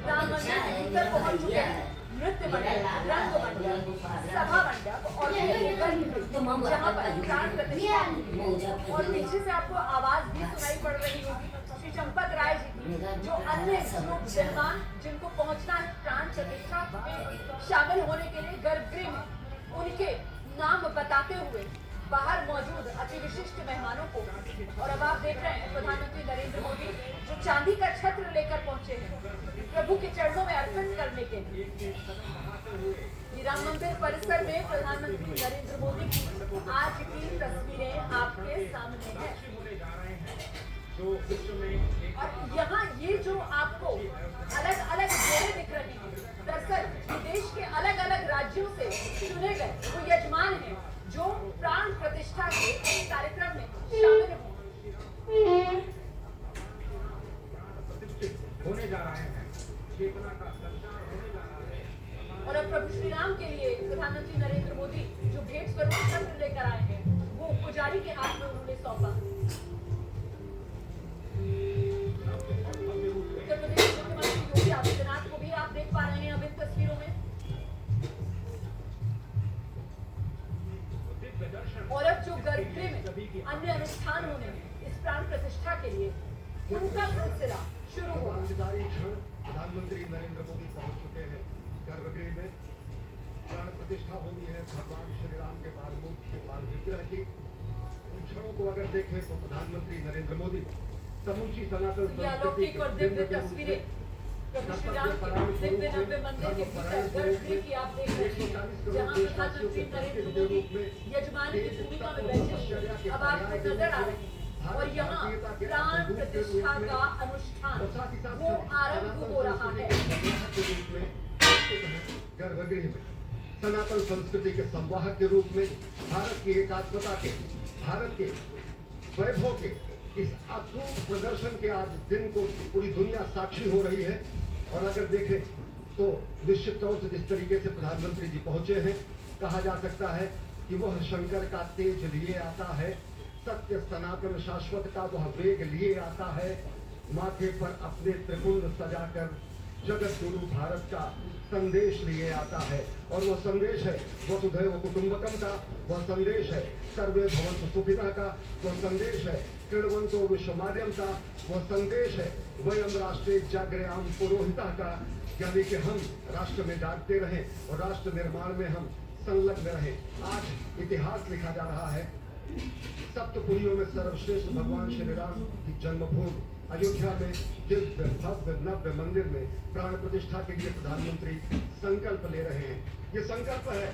राम मंदिर के भीतर पहुंच चुके हैं। नृत्य मंडप, रंग मंडप, सभा मंडप और जहाँ पर प्राण प्रतिष्ठा होगी। और पीछे से आपको आवाज भी सुनाई पड़ रही होगी श्री चंपत राय जी की, जो अन्य लोग विद्वान जिनको पहुंचना है प्राण प्रतिष्ठा में शामिल होने के लिए गर्भगृह में, उनके नाम बताते हुए बाहर मौजूद अति विशिष्ट मेहमानों को। और अब आप देख रहे हैं प्रधानमंत्री नरेंद्र मोदी जो चांदी का छत्र लेकर पहुंचे हैं प्रभु के चरणों में अर्पण करने के लिए। राम मंदिर परिसर में प्रधानमंत्री नरेंद्र मोदी की आज की तस्वीरें आपके सामने हैं। और यहाँ ये जो आपको अलग अलग जोड़े दिख रहे हैं, दरअसल देश के अलग अलग राज्यों से चुने गए वो यजमान हैं जो प्राण प्रतिष्ठा के कार्यक्रम में शामिल होने जा रहे हैं। चेतना का संचार होने जा रहा है। और अब प्रभु श्री राम के लिए प्रधानमंत्री नरेंद्र मोदी जो भेंट स्वरूप छत्र लेकर आए हैं वो पुजारी के हाथ में उन्होंने सौंपा। उत्तर प्रदेश के मुख्यमंत्री योगी आदित्यनाथ को भी आप देख पा रहे हैं अब इन तस्वीरों में। और अब जो गर्भगृह में अन्य अनुष्ठान होने हैं इस प्राण प्रतिष्ठा के लिए उनका सिलसिला शुरू हुआ। प्रधानमंत्री नरेंद्र मोदी पहुंच चुके हैं गर्भगृह में। प्राण प्रतिष्ठा होनी है भगवान श्री राम के बाल मूर्ति के बाल विग्रह की। उन क्षणों को अगर देखें तो प्रधानमंत्री नरेंद्र मोदी समूची सनातन अलौकिक और दिव्य तस्वीरें प्रभु श्री राम के दिव्य नव्य मंदिर के भीतर गर्भगृह की आप देख रहे हैं जहाँ प्रधानमंत्री नरेंद्र मोदी यजमान की भूमिका में बैठे अब आपको नजर आ रहे हैं। और यहाँ प्राण प्रतिष्ठा का अनुष्ठान वो आरंभ हो रहा है। गर्भगृह में सनातन संस्कृति के संवाहक के रूप में भारत की एकात्मता के, भारत के वैभव के इस अद्भुत प्रदर्शन के आज दिन को पूरी दुनिया साक्षी हो रही है। और अगर देखें तो निश्चित तौर से जिस तरीके से प्रधानमंत्री जी पहुंचे हैं, कहा जा सकता है कि वह शंकर का तेज लिए आता है, सत्य सनातन शाश्वत का वह वेग लिए आता है, माथे पर अपने त्रिपुंड सजाकर जगत गुरु भारत का संदेश लिए आता है। और वह संदेश है वसुधैव कुटुंबकम का, वह संदेश है सर्वे भवन्तु सुखिनः का, वह संदेश है कृण्वन्तो विश्वमार्यम का, वह संदेश है वयम राष्ट्रे जागृयाम पुरोहितः का, यानी कि हम राष्ट्र में जागते रहें और राष्ट्र निर्माण में हम संलग्न रहें। आज इतिहास लिखा जा रहा है सप्तपुरियों में सर्वश्रेष्ठ भगवान श्री राम की जन्मभूमि अयोध्या में दिव्य भव्य नव्य मंदिर में प्राण प्रतिष्ठा के लिए प्रधानमंत्री संकल्प ले रहे हैं। ये संकल्प है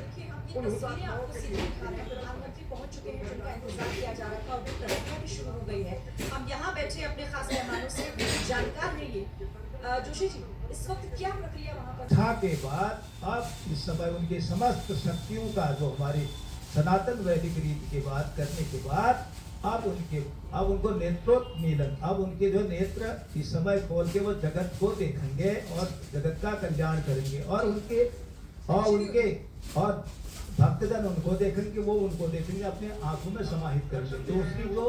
प्रधानमंत्री पहुंच चुके हैं जिनका इंतजार किया जा रहा था और प्रतिष्ठा भी शुरू हो गई है। हम यहाँ बैठे अपने खास मेहमानों से जानकार हैं ये जोशी जी, इस वक्त क्या प्रक्रिया वहाँ पर था के बाद अब इस समय उनके समस्त शक्तियों का जो हमारी सनातन वैदिक रीति की बात करने के बाद अब उनको नेत्रोत्मीलन मिलन, अब उनके जो नेत्र इस समय खोल के वो जगत को देखेंगे और जगत का कल्याण करेंगे और उनके भक्तजन उनको देखेंगे, वो उनको देखेंगे, अपने आंखों में समाहित करेंगे। दूसरी जो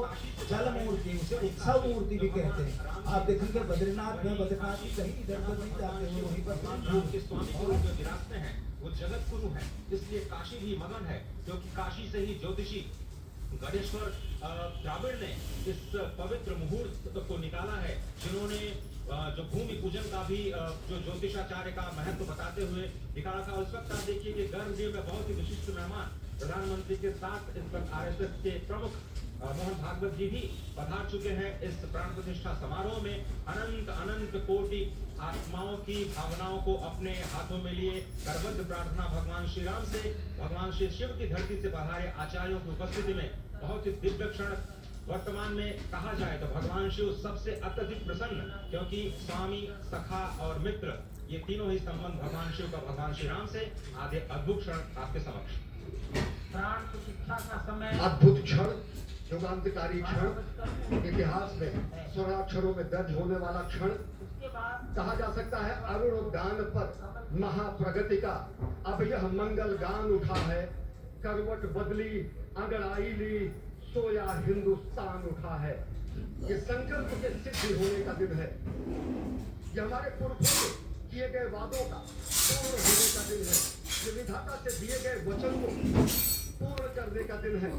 जल मूर्ति उसे उत्सव मूर्ति भी कहते हैं। आप देखेंगे बद्रीनाथ में बद्रीनाथ की कहीं इधर उधर नहीं जाते हुए वहीं पर जो विरासते हैं वो जगत गुरु है, इसलिए काशी भी मगन है क्योंकि काशी से ही ज्योतिषी गणेश्वर द्राविड़ ने इस पवित्र मुहूर्त को निकाला है, जिन्होंने जो भूमि पूजन का भी जो ज्योतिषाचार्य का महत्व बताते हुए निकाला था। उस वक्त आप देखिए कि गर्भगृह में बहुत ही विशिष्ट मेहमान प्रधानमंत्री के साथ इस वक्त आरएसएस के प्रमुख मोहन भागवत जी भी पधार चुके हैं। इस प्राण प्रतिष्ठा समारोह में अनंत अनंत कोटि आत्माओं की भावनाओं को अपने हाथों में लिए करबद्ध प्रार्थना भगवान श्री राम से, भगवान श्री शिव की धरती से पधारे आचार्यों की उपस्थिति में बहुत ही दिव्य क्षण। वर्तमान में कहा जाए तो भगवान शिव सबसे अत्यधिक प्रसन्न, क्योंकि स्वामी, सखा और मित्र ये तीनों ही संबंध भगवान शिव का भगवान श्री राम से आधे अद्भुत क्षण आपके समक्ष। प्राण प्रतिष्ठा का समय अद्भुत क्षण, युगांतकारी क्षण, इतिहास में स्वराक्षरों में दर्ज होने वाला क्षण। कहा जा सकता है अरुण गान पर महाप्रगति का अब यह मंगल गान उठा है, करवट बदली अंगड़ाई ली सोया हिंदुस्तान उठा है। ये संकल्प के सिद्धि होने का दिन है। ये हमारे पुरखों के किए गए वादों का पूर्ण होने का दिन है। ये विधाता से दिए गए वचन को पूर्ण करने का दिन है।